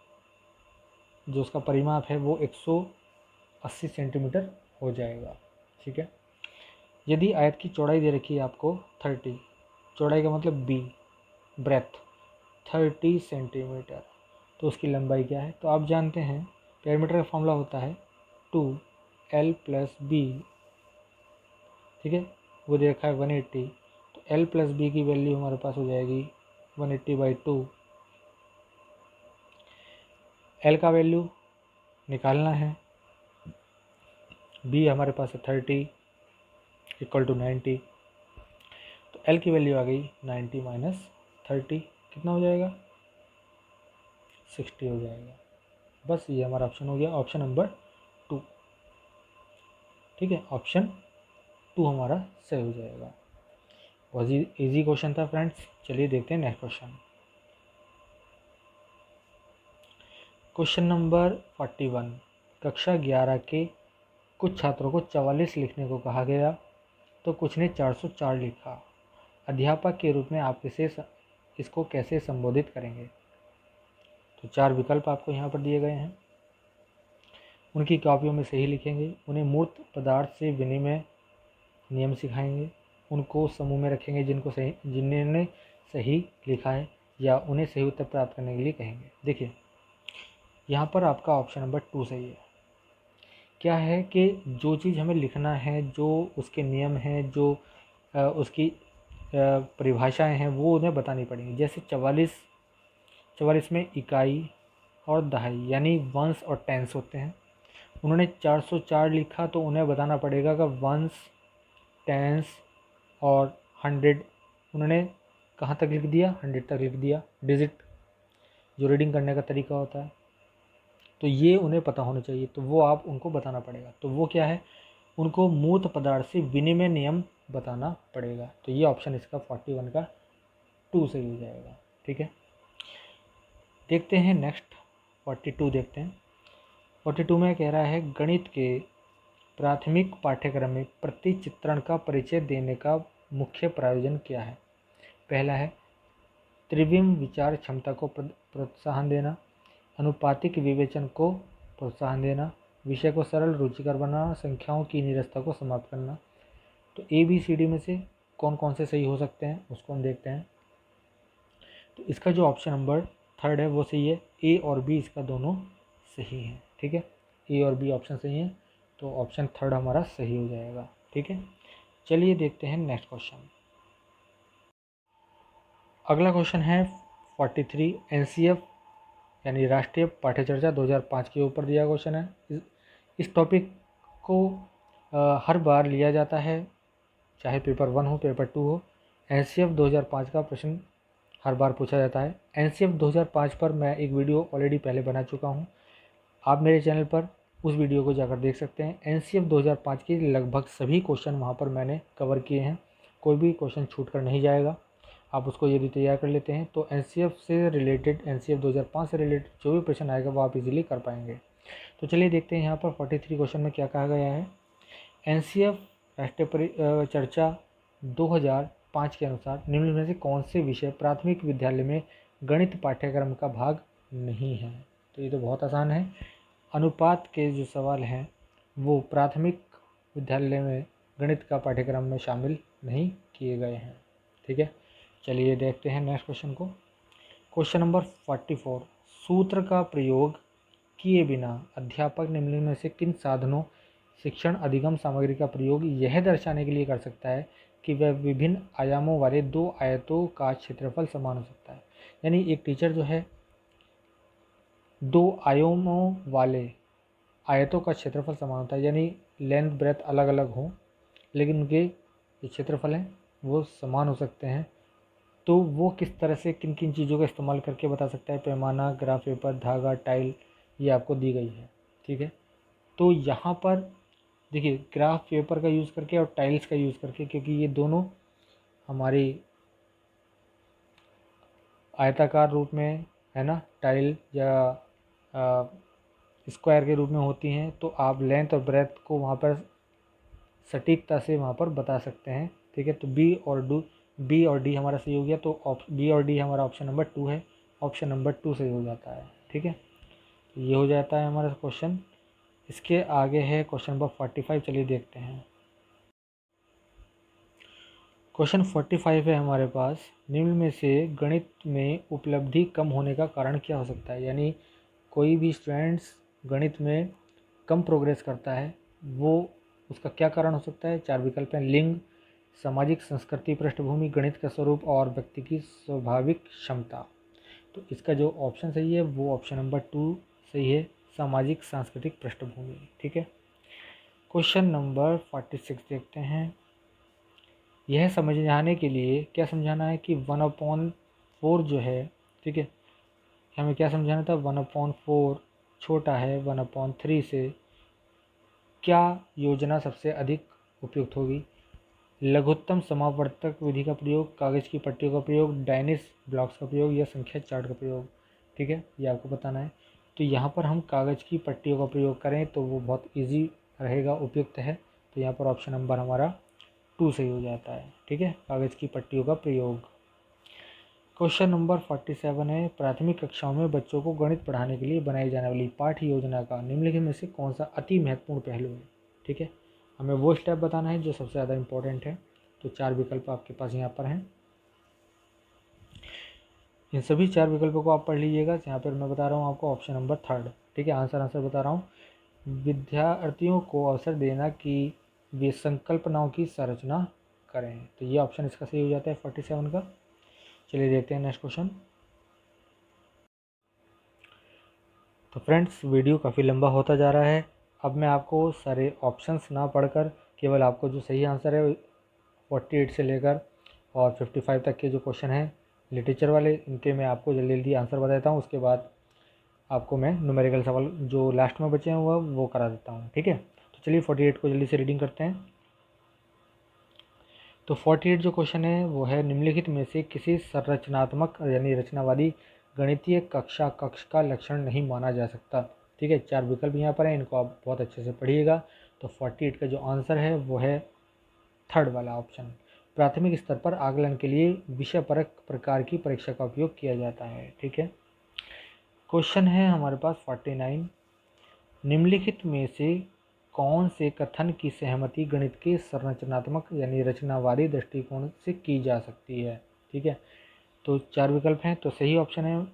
जो उसका परिमाप है वो 180 सेंटीमीटर हो जाएगा, ठीक है। यदि आयत की चौड़ाई दे रखी है आपको 30, चौड़ाई का मतलब बी, ब्रेथ 30 सेंटीमीटर, तो उसकी लंबाई क्या है। तो आप जानते हैं पेरीमीटर का फॉर्मूला होता है 2L + B, ठीक है। वो दे रखा है 180, तो L + B की वैल्यू हमारे पास हो जाएगी 180/2। L का वैल्यू निकालना है, B हमारे पास है 30 = 90। तो L की वैल्यू आ गई 90 - 30, कितना हो जाएगा 60 हो जाएगा। बस ये हमारा ऑप्शन हो गया, ऑप्शन नंबर 2, ठीक है। ऑप्शन 2 हमारा सही हो जाएगा। बहुत इजी क्वेश्चन था फ्रेंड्स। चलिए देखते हैं नेक्स्ट क्वेश्चन। क्वेश्चन नंबर 41, कक्षा 11 के कुछ छात्रों को 44 लिखने को कहा गया तो कुछ ने 404 लिखा। अध्यापक के रूप में आप इसको कैसे संबोधित करेंगे? तो 4 विकल्प आपको यहाँ पर दिए गए हैं। उनकी कॉपियों में सही लिखेंगे, उन्हें मूर्त पदार्थ से विनिमय नियम सिखाएंगे, उनको समूह में रखेंगे जिन्होंने सही लिखा है, या उन्हें सही उत्तर प्राप्त करने के लिए कहेंगे। देखिए यहाँ पर आपका ऑप्शन नंबर 2 सही है। क्या है कि जो चीज़ हमें लिखना है, जो उसके नियम हैं, जो उसकी परिभाषाएं हैं, वो उन्हें बतानी पड़ेंगी। जैसे 44 में इकाई और दहाई यानी वंस और टेंस होते हैं। उन्होंने 404 लिखा तो उन्हें बताना पड़ेगा कि वंस, टेंस और 100 उन्होंने कहाँ तक लिख दिया? 100 तक लिख दिया। डिजिट जो रीडिंग करने का तरीका होता है, तो ये उन्हें पता होना चाहिए, तो वो आप उनको बताना पड़ेगा। तो वो क्या है? उनको मूर्त पदार्थ से विनिमय नियम बताना पड़ेगा। तो ये ऑप्शन इसका 41 का 2 सही हो जाएगा। ठीक है, देखते हैं नेक्स्ट 42 देखते हैं। 42 में कह रहा है गणित के प्राथमिक पाठ्यक्रम में प्रतिचित्रण का परिचय देने का मुख्य प्रयोजन क्या है? पहला है त्रिविम विचार क्षमता को प्रोत्साहन देना, अनुपातिक विवेचन को प्रोत्साहन देना, विषय को सरल रुचिकर बनाना, संख्याओं की नीरसता को समाप्त करना। तो ABCD में से कौन कौन से सही हो सकते हैं उसको हम देखते हैं। तो इसका जो ऑप्शन नंबर 3 है वो सही है। A और B इसका दोनों सही हैं। ठीक है, A और B ऑप्शन सही हैं, तो ऑप्शन 3 हमारा सही हो जाएगा। ठीक है, चलिए देखते हैं नेक्स्ट क्वेश्चन। अगला क्वेश्चन है 43, NCF यानी राष्ट्रीय पाठ्यचर्या 2005 के ऊपर दिया क्वेश्चन है। इस टॉपिक को हर बार लिया जाता है, चाहे पेपर 1 हो पेपर 2 हो। NCF 2005 का प्रश्न हर बार पूछा जाता है। NCF 2005 पर मैं एक वीडियो ऑलरेडी पहले बना चुका हूँ, आप मेरे चैनल पर उस वीडियो को जाकर देख सकते हैं। NCF 2005 के लगभग सभी क्वेश्चन वहाँ पर मैंने कवर किए हैं, कोई भी क्वेश्चन छूट कर नहीं जाएगा। आप उसको यदि तैयार कर लेते हैं तो NCF से रिलेटेड, NCF 2005 से रिलेटेड जो भी प्रश्न आएगा वो आप इजीली कर पाएंगे। तो चलिए देखते हैं यहाँ पर 43 क्वेश्चन में क्या कहा गया है। NCF राष्ट्रीय चर्चा 2005 के अनुसार निम्न में से कौन से विषय प्राथमिक विद्यालय में गणित पाठ्यक्रम का भाग नहीं है? तो ये तो बहुत आसान है। अनुपात के जो सवाल हैं वो प्राथमिक विद्यालय में गणित का पाठ्यक्रम में शामिल नहीं किए गए हैं। ठीक है, चलिए देखते हैं नेक्स्ट क्वेश्चन को। क्वेश्चन नंबर 44, सूत्र का प्रयोग किए बिना अध्यापक निम्न में से किन साधनों शिक्षण अधिगम सामग्री का प्रयोग यह दर्शाने के लिए कर सकता है कि वह विभिन्न आयामों वाले 2 आयतों का क्षेत्रफल समान हो सकता है? यानी एक टीचर जो है 2 आयामों वाले आयतों का क्षेत्रफल समान होता है, यानी लेंथ ब्रेथ अलग अलग हों लेकिन उनके जो क्षेत्रफल हैं वो समान हो सकते हैं। तो वो किस तरह से किन किन चीज़ों का इस्तेमाल करके बता सकता है? पैमाना, ग्राफ पेपर, धागा, टाइल, ये आपको दी गई है। ठीक है, तो यहाँ पर देखिए ग्राफ पेपर का यूज़ करके और टाइल्स का यूज़ करके, क्योंकि ये दोनों हमारी आयताकार रूप में है ना, टाइल या स्क्वायर के रूप में होती हैं, तो आप लेंथ और ब्रेथ को वहाँ पर सटीकता से वहाँ पर बता सकते हैं। ठीक है, तो बी और डी हमारा सही हो गया, तो बी और डी हमारा ऑप्शन नंबर 2 है, ऑप्शन नंबर 2 सही हो जाता है। ठीक है, तो ये हो जाता है हमारा क्वेश्चन। इसके आगे है क्वेश्चन नंबर 45, चलिए देखते हैं। क्वेश्चन 45 है हमारे पास, निम्न में से गणित में उपलब्धि कम होने का कारण क्या हो सकता है? यानी कोई भी स्टूडेंट्स गणित में कम प्रोग्रेस करता है, वो उसका क्या कारण हो सकता है? 4 विकल्प हैं। लिंग, सामाजिक संस्कृति पृष्ठभूमि, गणित का स्वरूप और व्यक्ति की स्वाभाविक क्षमता। तो इसका जो ऑप्शन सही है वो ऑप्शन नंबर 2 सही है, सामाजिक सांस्कृतिक पृष्ठभूमि। ठीक है, क्वेश्चन नंबर 46 देखते हैं। यह समझाने के लिए क्या समझाना है कि 1/4 जो है, ठीक है, हमें क्या समझाना था? 1/4 छोटा है 1/3 से। क्या योजना सबसे अधिक उपयुक्त होगी? लघुत्तम समावर्तक विधि का प्रयोग, कागज़ की पट्टियों का प्रयोग, डायनिस ब्लॉक्स का प्रयोग या संख्या चार्ट का प्रयोग? ठीक है, ये आपको बताना है। तो यहाँ पर हम कागज़ की पट्टियों का प्रयोग करें तो वो बहुत इजी रहेगा, उपयुक्त है। तो यहाँ पर ऑप्शन नंबर हमारा 2 सही हो जाता है। ठीक है, कागज़ की पट्टियों का प्रयोग। क्वेश्चन नंबर 47 है, प्राथमिक कक्षाओं में बच्चों को गणित पढ़ाने के लिए बनाई जाने वाली पाठ्य योजना का निम्नलिखित में से कौन सा अति महत्वपूर्ण पहलू है। ठीक है, हमें वो स्टेप बताना है जो सबसे ज़्यादा इंपॉर्टेंट है। तो 4 विकल्प आपके पास यहाँ पर हैं। इन सभी 4 विकल्पों को आप पढ़ लीजिएगा। यहाँ पर मैं बता रहा हूँ आपको ऑप्शन नंबर 3। ठीक है, आंसर बता रहा हूँ। विद्यार्थियों को अवसर देना कि वे संकल्पनाओं की संरचना करें। तो ये ऑप्शन इसका सही हो जाता है 47 का। चलिए देखते हैं नेक्स्ट क्वेश्चन। तो फ्रेंड्स, वीडियो काफ़ी लंबा होता जा रहा है। अब मैं आपको सारे ऑप्शंस ना पढ़कर केवल आपको जो सही आंसर है 48 से लेकर और 55 तक के जो क्वेश्चन हैं लिटरेचर वाले, इनके मैं आपको जल्दी जल्दी आंसर बता देता हूँ। उसके बाद आपको मैं न्यूमेरिकल सवाल जो लास्ट में बचे हैं वो करा देता हूँ। ठीक है, तो चलिए 48 को जल्दी से रीडिंग करते हैं। तो 48 जो क्वेश्चन है वो है, निम्नलिखित में से किसी संरचनात्मक यानी रचनावादी गणितीय कक्ष का लक्षण नहीं माना जा सकता। ठीक है, 4 विकल्प यहाँ पर हैं, इनको आप बहुत अच्छे से पढ़िएगा। तो 48 का जो आंसर है वो है 3rd वाला ऑप्शन। प्राथमिक स्तर पर आकलन के लिए विषय परक प्रकार की परीक्षा का उपयोग किया जाता है। ठीक है, क्वेश्चन है हमारे पास 49, निम्नलिखित में से कौन से कथन की सहमति गणित के संरचनात्मक यानी रचनावादी दृष्टिकोण से की जा सकती है। ठीक है, तो 4 विकल्प हैं। तो सही ऑप्शन है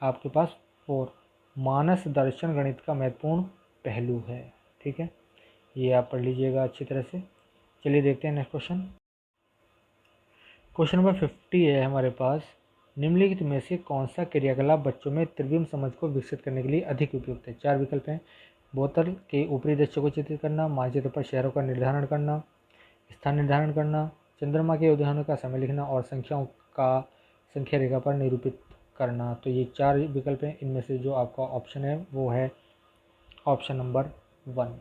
आपके पास 4, मानस दर्शन गणित का महत्वपूर्ण पहलू है। ठीक है, ये आप पढ़ लीजिएगा अच्छी तरह से। चलिए देखते हैं नेक्स्ट क्वेश्चन। क्वेश्चन नंबर 50 है हमारे पास, निम्नलिखित में से कौन सा क्रियाकलाप बच्चों में त्रिविम समझ को विकसित करने के लिए अधिक उपयुक्त है। 4 विकल्प हैं, बोतल के ऊपरी दृश्य को चित्रित करना, मानचित्र पर शहरों का निर्धारण करना, स्थान निर्धारण करना, चंद्रमा के उद्यानों का समय लिखना और संख्याओं का संख्या रेखा पर निरूपित करना। तो ये 4 विकल्प हैं, इनमें से जो आपका ऑप्शन है वो है ऑप्शन नंबर 1।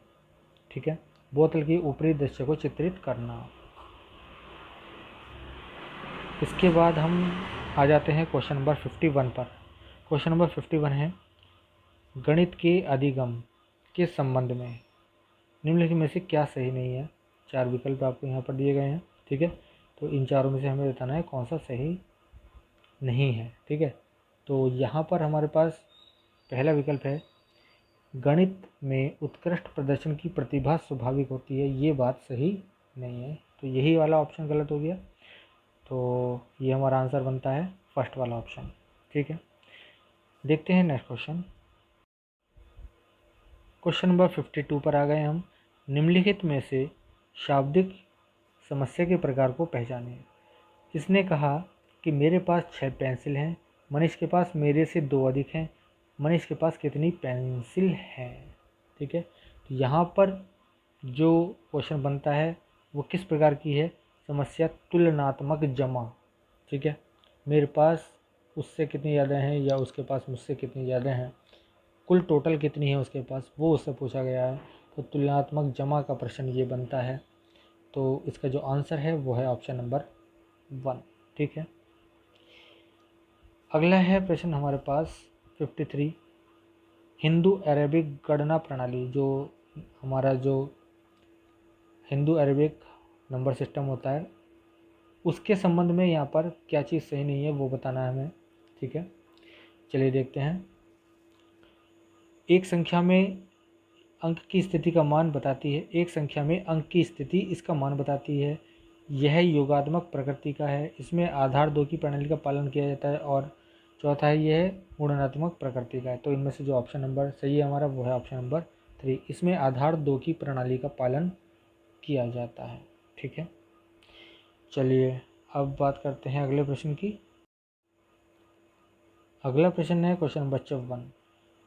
ठीक है, बोतल की ऊपरी दृश्य को चित्रित करना। इसके बाद हम आ जाते हैं क्वेश्चन नंबर 51 पर। क्वेश्चन नंबर 51 है, गणित के अधिगम के संबंध में निम्नलिखित में से क्या सही नहीं है। 4 विकल्प आपको यहाँ पर दिए गए हैं। ठीक है, तो इन चारों में से हमें बताना है कौन सा सही नहीं है। ठीक है, तो यहाँ पर हमारे पास पहला विकल्प है, गणित में उत्कृष्ट प्रदर्शन की प्रतिभा स्वाभाविक होती है। ये बात सही नहीं है, तो यही वाला ऑप्शन गलत हो गया। तो ये हमारा आंसर बनता है 1st वाला ऑप्शन। ठीक है, देखते हैं नेक्स्ट क्वेश्चन। क्वेश्चन नंबर 52 पर आ गए हम। निम्नलिखित में से शाब्दिक समस्या के प्रकार को पहचानें। इसने कहा कि मेरे पास 6 पेंसिल हैं, मनीष के पास मेरे से 2 अधिक हैं, मनीष के पास कितनी पेंसिल हैं। ठीक है, तो यहाँ पर जो क्वेश्चन बनता है वो किस प्रकार की है, समस्या तुलनात्मक जमा। ठीक है, मेरे पास उससे कितनी ज़्यादा हैं या उसके पास मुझसे कितनी ज़्यादा हैं, कुल टोटल कितनी है उसके पास, वो उससे पूछा गया है। तो तुलनात्मक जमा का प्रश्न ये बनता है। तो इसका जो आंसर है वो है ऑप्शन नंबर 1। ठीक है, अगला है प्रश्न हमारे पास 53, हिंदू अरेबिक गणना प्रणाली, जो हमारा जो हिंदू अरेबिक नंबर सिस्टम होता है उसके संबंध में यहाँ पर क्या चीज़ सही नहीं है वो बताना है हमें। ठीक है, चलिए देखते हैं। एक संख्या में अंक की स्थिति का मान बताती है, एक संख्या में अंक की स्थिति इसका मान बताती है, यह योगात्मक प्रकृति का है, इसमें आधार 2 की प्रणाली का पालन किया जाता है, और चौथा है यह गुणनात्मक प्रकृति का है। तो इनमें से जो ऑप्शन नंबर सही है हमारा वो है ऑप्शन नंबर 3, इसमें आधार 2 की प्रणाली का पालन किया जाता है। ठीक है, चलिए अब बात करते हैं अगले प्रश्न की। अगला प्रश्न है क्वेश्चन नंबर 54,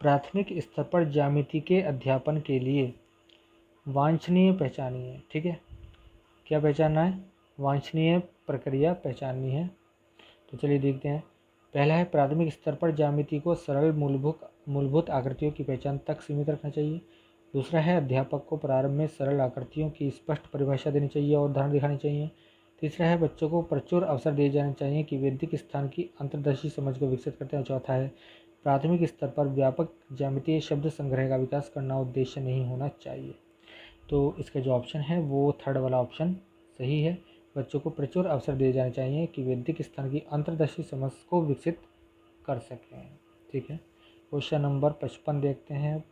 प्राथमिक स्तर पर ज्यामिति के अध्यापन के लिए वांछनीय पहचानिए। ठीक है, क्या पहचानना है, वांछनीय प्रक्रिया पहचाननी है। तो चलिए देखते हैं। पहला है, प्राथमिक स्तर पर ज्यामिति को सरल मूलभूत आकृतियों की पहचान तक सीमित रखना चाहिए। दूसरा है, अध्यापक को प्रारंभ में सरल आकृतियों की स्पष्ट परिभाषा देनी चाहिए और उदाहरण दिखाने चाहिए। तीसरा है, बच्चों को प्रचुर अवसर दिए जाने चाहिए कि वैदिक स्थान की अंतर्दर्शी समझ को विकसित करते हैं। चौथा है, प्राथमिक स्तर पर व्यापक ज्यामितीय शब्द संग्रह का विकास करना उद्देश्य नहीं होना चाहिए। तो इसका जो ऑप्शन है वो थर्ड वाला ऑप्शन सही है। बच्चों को प्रचुर अवसर दिए जाने चाहिए कि वैदिक स्थान की अंतर्दर्शी समझ को विकसित कर सकें। ठीक है, क्वेश्चन नंबर 55 देखते हैं।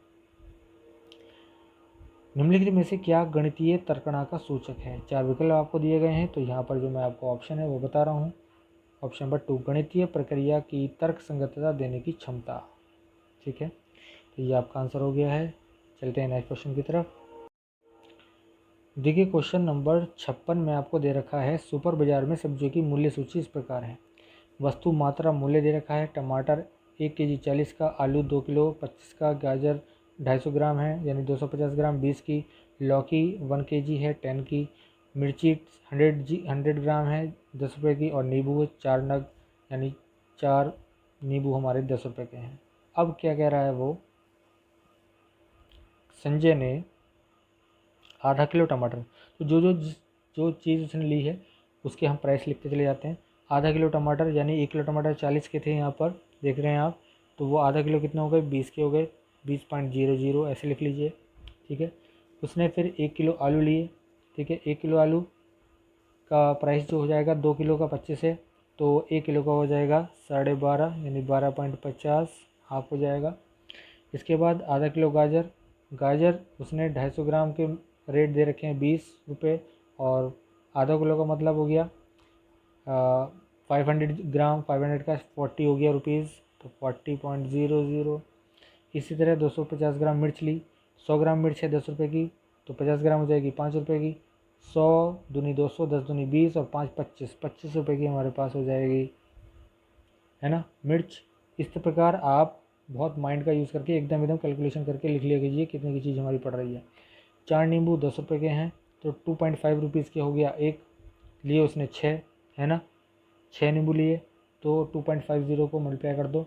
निम्नलिखित में से क्या गणितीय तर्कणा का सूचक है? 4 विकल्प आपको दिए गए हैं, तो यहाँ पर जो मैं आपको ऑप्शन है वो बता रहा हूँ। ऑप्शन नंबर 2, गणितीय प्रक्रिया की तर्क संगतता देने की क्षमता। ठीक है, तो ये आपका आंसर हो गया है। चलते हैं नेक्स्ट क्वेश्चन की तरफ। देखिए क्वेश्चन नंबर 56 में आपको दे रखा है सुपर बाजार में सब्जियों की मूल्य सूची इस प्रकार है। वस्तु मात्रा मूल्य दे रखा है, टमाटर 1 केजी 40 का, आलू 2 किलो 25 का, गाजर 250 ग्राम है यानी 250 ग्राम 20 की, लौकी 1 केजी है 10 की, मिर्ची 100 ग्राम है 10 रुपये की, और नींबू 4 नग यानी 4 नींबू हमारे 10 रुपये के हैं। अब क्या कह रहा है वो, संजय ने आधा किलो टमाटर, तो जो चीज़ उसने ली है उसके हम प्राइस लिखते चले जाते हैं। आधा किलो टमाटर यानी 1 किलो टमाटर 40 के थे, यहाँ पर देख रहे हैं आप, तो वो आधा किलो कितने हो गए, 20 के हो गए, 20.00 ऐसे लिख लीजिए। ठीक है, उसने फिर 1 किलो आलू लिए। ठीक है, 1 किलो आलू का प्राइस जो हो जाएगा 2 किलो का 25 है, तो 1 किलो का हो जाएगा 12.5 यानी 12.50 हाफ हो जाएगा। इसके बाद आधा किलो गाजर, गाजर उसने 250 ग्राम के रेट दे रखे हैं 20 रुपये, और आधा किलो का मतलब हो गया 500 ग्राम, 500 का 40 हो गया रुपीज़, तो 40.00। इसी तरह 250 ग्राम मिर्च ली, 100 ग्राम मिर्च है 10 रुपये की, तो 50 ग्राम हो जाएगी 5 रुपये की, 100 दूनी 200, 10 दूनी 20 और 5 25 रुपये की हमारे पास हो जाएगी, है ना, मिर्च। इस प्रकार आप बहुत माइंड का यूज़ करके एकदम कैलकुलेशन करके लिख लिया कीजिए कितने की चीज़ हमारी पड़ रही है। 4 नींबू 10 रुपये के हैं, तो 2.5 रुपीज़ के हो गया एक, लिए उसने 6, है ना, 6 नींबू लिए, तो 2.50 को मल्टीप्लाई कर दो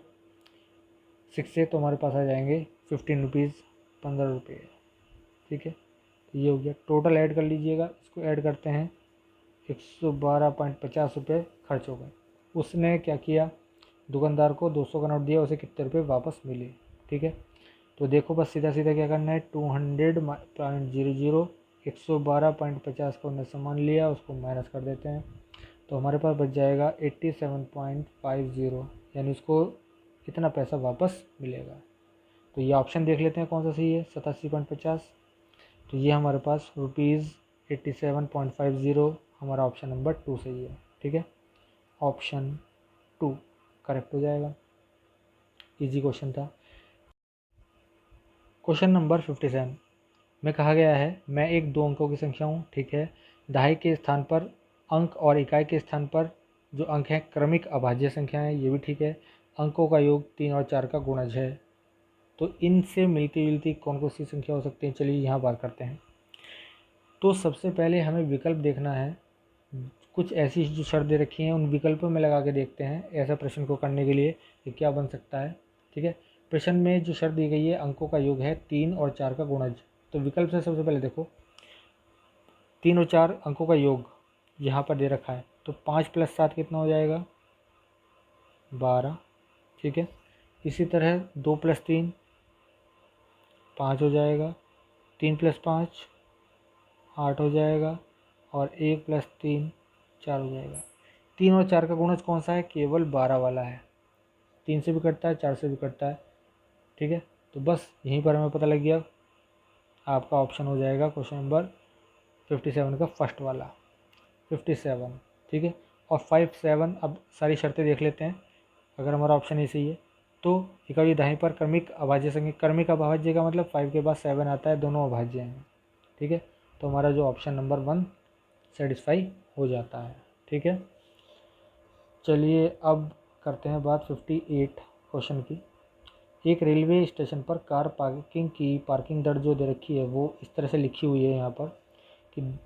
6 से, तो हमारे पास आ जाएंगे 15 रुपीज़, 15 रुपये। ठीक है, तो ये हो गया। टोटल ऐड कर लीजिएगा, इसको ऐड करते हैं 112.50 रुपये खर्च हो गए। उसने क्या किया, दुकानदार को 200 का नोट दिया, उसे कितने रुपये वापस मिले। ठीक है, तो देखो बस सीधा सीधा क्या करना है, 200.00 112.50 का हमने सामान लिया, उसको माइनस कर देते हैं, तो हमारे पास बच जाएगा 87.50, यानी उसको कितना पैसा वापस मिलेगा। तो ये ऑप्शन देख लेते हैं कौन सा सही है, 87.50, तो ये हमारे पास ₹87.50 हमारा ऑप्शन नंबर 2 सही है। ठीक है, ऑप्शन 2 करेक्ट हो जाएगा। इजी क्वेश्चन था। क्वेश्चन नंबर 57 में कहा गया है, मैं एक 2 अंकों की संख्या हूँ। ठीक है, दहाई के स्थान पर अंक और इकाई के स्थान पर जो अंक हैं क्रमिक अभाज्य संख्या है, ये भी ठीक है। अंकों का योग 3 और 4 का गुणज है, तो इनसे मिलती जुलती कौन कौन सी संख्या हो सकती है, चलिए यहाँ बात करते हैं। तो सबसे पहले हमें विकल्प देखना है, कुछ ऐसी जो शर्त दे रखी हैं उन विकल्पों में लगा के देखते हैं ऐसा प्रश्न को करने के लिए कि क्या बन सकता है। ठीक है, प्रश्न में जो शर्त दी गई है अंकों का योग है 3 और 4 का गुणज, तो विकल्प से सबसे पहले देखो 3 और 4 अंकों का योग यहाँ पर दे रखा है, तो 5 + 7 कितना हो जाएगा, 12। ठीक है, इसी तरह 2 + 3 5 हो जाएगा, 3 + 5 8 हो जाएगा, और 1 + 3 4 हो जाएगा। 3 और 4 का गुणज कौन सा है, केवल 12 वाला है, 3 से भी कटता है 4 से भी कटता है। ठीक है, तो बस यहीं पर हमें पता लग गया, आपका ऑप्शन हो जाएगा क्वेश्चन नंबर 57 का फर्स्ट वाला 57। ठीक है, और 5 7, अब सारी शर्तें देख लेते हैं। अगर हमारा ऑप्शन ऐसे ही है तो इकाई दहाई पर क्रमिक अभाज्य संख्या, क्रमिक अभाज्य का मतलब 5 के बाद 7 आता है, दोनों अभाज्य हैं। ठीक है, तो हमारा जो ऑप्शन नंबर 1 सेटिस्फाई हो जाता है। ठीक है, चलिए अब करते हैं बात 58 क्वेश्चन की। एक रेलवे स्टेशन पर कार पार्किंग की पार्किंग दर जो दे रखी है वो इस तरह से लिखी हुई है यहाँ पर, कि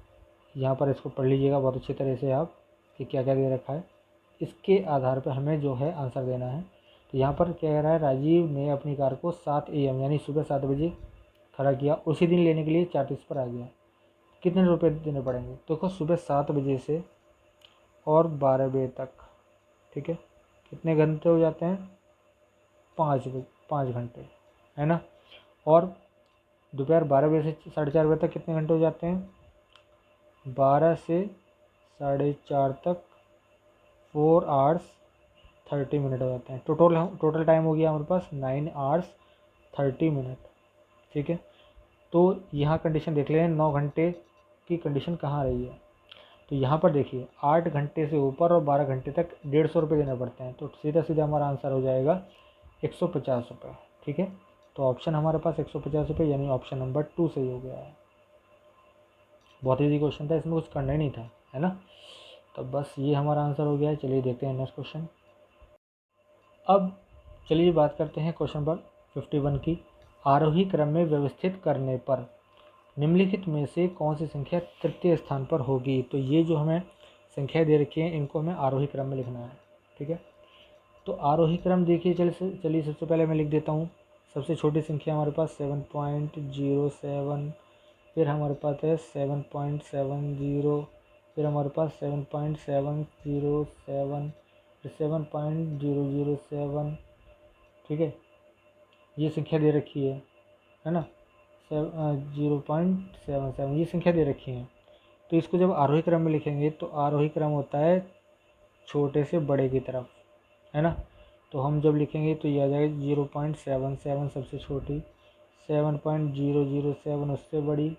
यहाँ पर इसको पढ़ लीजिएगा बहुत अच्छी तरह से आप कि क्या क्या दे रखा है, इसके आधार पर हमें जो है आंसर देना है। तो यहाँ पर क्या कह रहा है, राजीव ने अपनी कार को 7 AM यानी सुबह 7 बजे खड़ा किया, उसी दिन लेने के लिए 4:30 पर आ गया, कितने रुपए देने पड़ेंगे। तो देखो सुबह 7 बजे से और 12 बजे तक, ठीक है, कितने घंटे हो जाते हैं, 5 घंटे, है ना। और दोपहर 12 बजे से 4:30 बजे तक कितने घंटे हो जाते हैं? 12 से 4:30 तक 4 आवर्स 30 मिनट हो जाते हैं। टोटल टाइम हो गया हमारे पास 9 आवर्स 30 मिनट, ठीक है। तो यहाँ कंडीशन देख लें 9 घंटे की कंडीशन कहाँ रही है। तो यहाँ पर देखिए 8 घंटे से ऊपर और 12 घंटे तक 150 रुपये देने पड़ते हैं। तो सीधा सीधा हमारा आंसर हो जाएगा 150 रुपये, ठीक है। तो ऑप्शन हमारे पास 150 रुपये, यानी ऑप्शन नंबर 2 सही हो गया है। बहुत ईजी क्वेश्चन था, इसमें कुछ करना ही नहीं था, है ना। तो बस ये हमारा आंसर हो गया है। चलिए देखते हैं नेक्स्ट क्वेश्चन। अब चलिए बात करते हैं क्वेश्चन नंबर 51 की। आरोही क्रम में व्यवस्थित करने पर निम्नलिखित में से कौन सी संख्या तृतीय स्थान पर होगी। तो ये जो हमें संख्या दे रखी है इनको हमें आरोही क्रम में लिखना है, ठीक है। तो आरोही क्रम देखिए, चलिए सबसे पहले मैं लिख देता हूँ। सबसे छोटी संख्या हमारे पास 7.07, फिर हमारे पास है 7.70, फिर हमारे पास 7.707, फिर 7.007, ठीक है। ये संख्या दे रखी है ना। 0.77 ये संख्या दे रखी है। तो इसको जब आरोही क्रम में लिखेंगे तो आरोही क्रम होता है छोटे से बड़े की तरफ, है ना। तो हम जब लिखेंगे तो ये आ जाएगा 0.77 सबसे छोटी, 7.007 उससे बड़ी,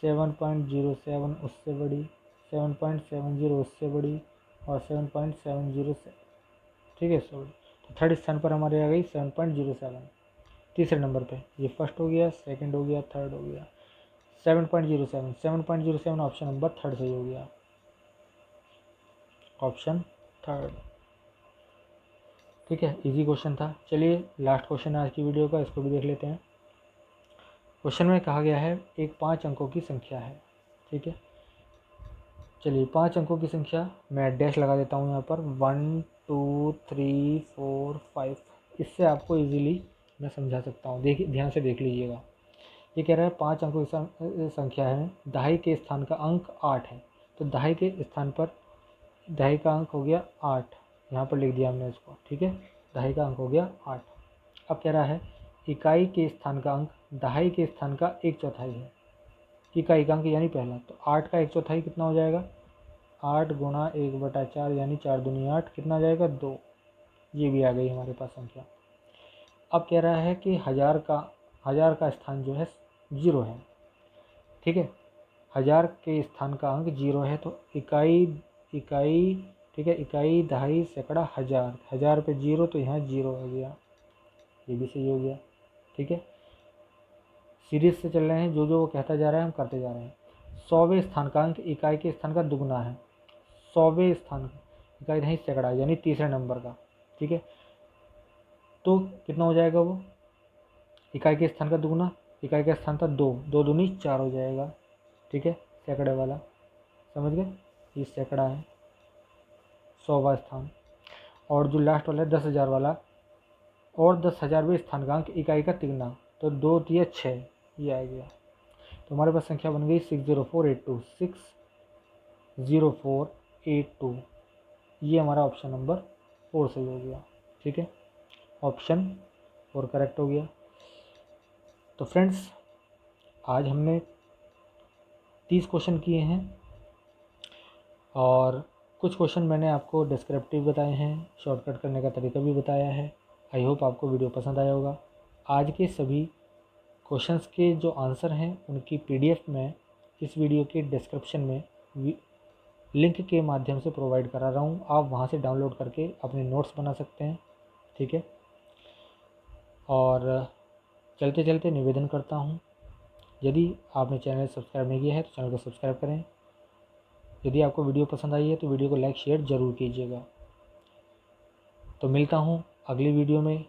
7.07 उससे बड़ी, 7.70 उससे बड़ी, और 7.707, ठीक है, उससे बड़ी। तो थर्ड स्थान पर हमारे आ गई 7.07। तीसरे नंबर पे ये फर्स्ट हो गया, सेकंड हो गया, थर्ड हो गया। 7.07 ऑप्शन नंबर थर्ड सही हो गया, ऑप्शन थर्ड, ठीक है। इजी क्वेश्चन था। चलिए लास्ट क्वेश्चन है आज की वीडियो का, इसको भी देख लेते हैं। क्वेश्चन में कहा गया है एक 5 अंकों की संख्या है, ठीक है। चलिए 5 अंकों की संख्या मैं डैश लगा देता हूँ यहाँ पर 1 2 3 4 5। इससे आपको इजीली मैं समझा सकता हूँ। देखिए ध्यान से देख लीजिएगा। ये कह रहा है 5 अंकों की संख्या है, दहाई के स्थान का अंक 8 है। तो दहाई के स्थान पर दहाई का अंक हो गया 8, यहाँ पर लिख दिया हमने इसको, ठीक है। दहाई का अंक हो गया 8। अब कह रहा है इकाई के स्थान का अंक दहाई के स्थान का 1/4 है। इकाई का अंक यानी पहला, तो 8 का 1/4 कितना हो जाएगा? 8 गुणा 1/4 यानी 4 दूनी 8, कितना आ जाएगा? 2। ये भी आ गई हमारे पास संख्या। अब कह रहा है कि हज़ार का स्थान जो है 0 है, ठीक है। 1000 के स्थान का अंक 0 है। तो इकाई, ठीक है, इकाई, दहाई, सैकड़ा, हज़ार, 1000 पे 0 तो यहाँ 0 हो गया, ये भी सही हो गया, ठीक है। सीरीज से चल रहे हैं, जो वो कहता जा रहा है हम करते जा रहे हैं। 100वें स्थान का अंक इकाई के स्थान का दुगुना है। 100वें स्थान इकाई दहाई सैकड़ा यानी तीसरे नंबर का, ठीक है। तो कितना हो जाएगा वो? इकाई के स्थान का दुगुना, इकाई का स्थान था 2, 2 दूनी 4 हो जाएगा, ठीक है। सैकड़े वाला, समझ गए, ये सैकड़ा है 100वां स्थान। और जो लास्ट वाला है 10,000 वाला, और 10,000वें स्थान का अंक इकाई का तिगुना, तो 2 तिया 6, ये आ गया। तो हमारे पास संख्या बन गई 60482, 60482। ये हमारा ऑप्शन नंबर 4 सही हो गया, ठीक है। ऑप्शन 4 करेक्ट हो गया। तो फ्रेंड्स आज हमने 30 क्वेश्चन किए हैं और कुछ क्वेश्चन मैंने आपको डिस्क्रिप्टिव बताए हैं, शॉर्टकट करने का तरीका भी बताया है। आई होप आपको वीडियो पसंद आया होगा। आज के सभी क्वेश्चंस के जो आंसर हैं उनकी पीडीएफ मैं इस वीडियो के डिस्क्रिप्शन में लिंक के माध्यम से प्रोवाइड करा रहा हूँ। आप वहाँ से डाउनलोड करके अपने नोट्स बना सकते हैं, ठीक है। और चलते चलते निवेदन करता हूँ, यदि आपने चैनल सब्सक्राइब नहीं किया है तो चैनल को सब्सक्राइब करें। यदि आपको वीडियो पसंद आई है तो वीडियो को लाइक शेयर ज़रूर कीजिएगा। तो मिलता हूँ अगली वीडियो में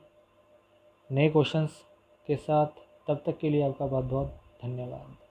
नए क्वेश्चंस के साथ। तब तक के लिए आपका बहुत बहुत धन्यवाद।